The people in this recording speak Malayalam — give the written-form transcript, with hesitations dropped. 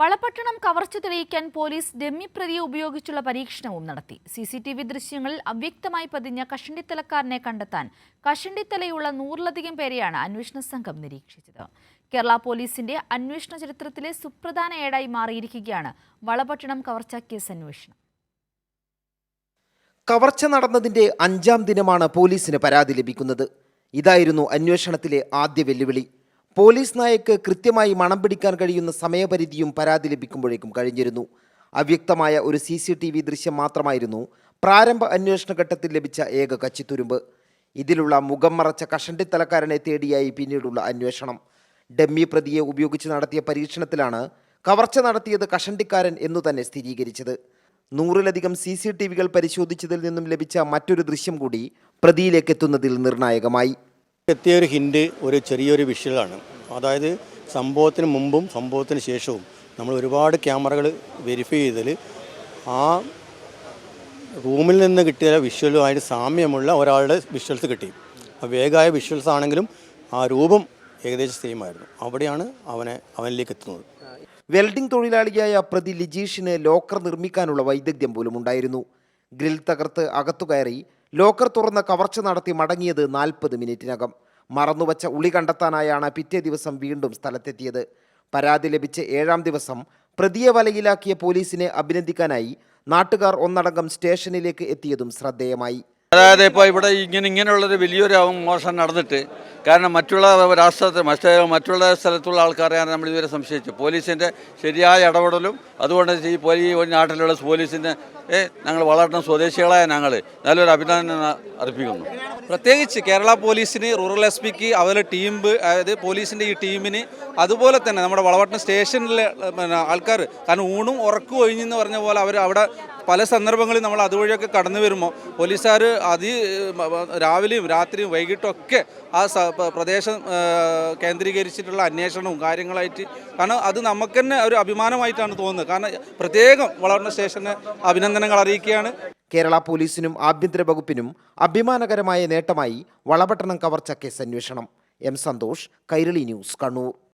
വളപട്ടണം കവർച്ച തെളിയിക്കാൻ പോലീസ് ഡമ്മി പ്രതിയെ ഉപയോഗിച്ചുള്ള പരീക്ഷണവും നടത്തി. സിസിടിവി ദൃശ്യങ്ങളിൽ അവ്യക്തമായി പതിഞ്ഞ കഷണ്ടിത്തലക്കാരനെ കണ്ടെത്താൻ കഷണ്ടിത്തലയുള്ള 100-ലധികം പേരെയാണ് അന്വേഷണ സംഘം നിരീക്ഷിച്ചത്. കേരള പോലീസിന്റെ അന്വേഷണ ചരിത്രത്തിലെ സുപ്രധാന ഏടായി മാറിയിരിക്കുകയാണ് വളപട്ടണം കവർച്ച കേസ് അന്വേഷണം. കവർച്ച നടന്നതിന്റെ 5-ാം ദിനമാണ് പോലീസിന് പരാതി ലഭിക്കുന്നത്. ഇതായിരുന്നു അന്വേഷണത്തിലെ ആദ്യ വെല്ലുവിളി. പോലീസ് നായക്ക് കൃത്യമായി മണം പിടിക്കാൻ കഴിയുന്ന സമയപരിധിയും പരാതി ലഭിക്കുമ്പോഴേക്കും കഴിഞ്ഞിരുന്നു. അവ്യക്തമായ ഒരു CCTV ദൃശ്യം മാത്രമായിരുന്നു പ്രാരംഭ അന്വേഷണ ഘട്ടത്തിൽ ലഭിച്ച ഏക കച്ചിത്തുരുമ്പ്. ഇതിലുള്ള മുഖം മറച്ച കഷണ്ടിത്തലക്കാരനെ തേടിയായി പിന്നീടുള്ള അന്വേഷണം. ഡമ്മി പ്രതിയെ ഉപയോഗിച്ച് നടത്തിയ പരീക്ഷണത്തിലാണ് കവർച്ച നടത്തിയത് കഷണ്ടിക്കാരൻ എന്നു തന്നെ സ്ഥിരീകരിച്ചത്. 100-ലധികം CCTVകൾ പരിശോധിച്ചതിൽ നിന്നും ലഭിച്ച മറ്റൊരു ദൃശ്യം കൂടി പ്രതിയിലേക്ക് എത്തുന്നതിൽ നിർണായകമായി. എത്തിയൊരു ഹിൻഡ് ഒരു ചെറിയൊരു വിഷ്വലാണ്. അതായത് സംഭവത്തിന് മുമ്പും സംഭവത്തിന് ശേഷവും നമ്മൾ ഒരുപാട് ക്യാമറകൾ വെരിഫൈ ചെയ്തതിൽ ആ റൂമിൽ നിന്ന് കിട്ടിയ വിഷ്വലുമായിട്ട് സാമ്യമുള്ള ഒരാളുടെ വിഷ്വൽസ് കിട്ടി. വേഗമായ വിഷ്വൽസ് ആണെങ്കിലും ആ രൂപം ഏകദേശം സെയിം ആയിരുന്നു. അവിടെയാണ് അവനിലേക്ക് എത്തുന്നത്. വെൽഡിംഗ് തൊഴിലാളിയായ പ്രതി ലിജീഷിന് ലോക്കർ നിർമ്മിക്കാനുള്ള വൈദഗ്ധ്യം പോലും ഉണ്ടായിരുന്നു. ഗ്രിൽ തകർത്ത് അകത്തു കയറി ലോക്കർ തുറന്ന കവർച്ച നടത്തി മടങ്ങിയത് 40 മിനിറ്റിനകം. മറന്നുവച്ച ഉളി കണ്ടെത്താനായാണ് പിറ്റേ ദിവസം വീണ്ടും സ്ഥലത്തെത്തിയത്. പരാതി ലഭിച്ച 7-ാം ദിവസം പ്രതിയെ വലയിലാക്കിയ പോലീസിനെ അഭിനന്ദിക്കാനായി നാട്ടുകാർ ഒന്നടങ്കം സ്റ്റേഷനിലേക്ക് എത്തിയതും ശ്രദ്ധേയമായി. അതായത് ഇപ്പോൾ ഇവിടെ ഇങ്ങനെയുള്ളൊരു വലിയൊരു മോഷണം നടന്നിട്ട്, കാരണം മറ്റുള്ള മറ്റുള്ള സ്ഥലത്തുള്ള ആൾക്കാരെയാണ് നമ്മൾ ഇതുവരെ സംശയിച്ചു. പോലീസിൻ്റെ ശരിയായ ഇടപെടലും അതുകൊണ്ട് ഈ നാട്ടിലുള്ള പോലീസിൻ്റെ ഞങ്ങൾ വളർന്ന സ്വദേശികളായ ഞങ്ങൾ നല്ലൊരു അഭിനന്ദനം അർപ്പിക്കുന്നു. പ്രത്യേകിച്ച് കേരള പോലീസിന്, റൂറൽ SP-ക്ക്, അതുപോലെ ടീം, അതായത് പോലീസിൻ്റെ ഈ ടീമിന്, അതുപോലെ തന്നെ നമ്മുടെ വളപട്ടണം സ്റ്റേഷനിലെ ആൾക്കാർ, കാരണം ഊണും ഉറക്കും ഒഴിഞ്ഞെന്ന് പറഞ്ഞ പോലെ അവർ അവിടെ പല സന്ദർഭങ്ങളിൽ നമ്മൾ അതുവഴിയൊക്കെ കടന്നു വരുമ്പോൾ പോലീസുകാർ രാവിലെയും രാത്രിയും വൈകിട്ടും ഒക്കെ ആ പ്രദേശം കേന്ദ്രീകരിച്ചിട്ടുള്ള അന്വേഷണവും കാര്യങ്ങളായിട്ട്, കാരണം അത് നമുക്ക് തന്നെ ഒരു അഭിമാനമായിട്ടാണ് തോന്നുന്നത്. കാരണം പ്രത്യേകം വളപട്ടണം സ്റ്റേഷന് അഭിനന്ദനങ്ങൾ അറിയിക്കുകയാണ്. കേരള പോലീസിനും ആഭ്യന്തര വകുപ്പിനും അഭിമാനകരമായ നേട്ടമായി വളപട്ടണം കവർച്ച കേസ് അന്വേഷണം. M. സന്തോഷ്, കൈരളി ന്യൂസ്, കണ്ണൂർ.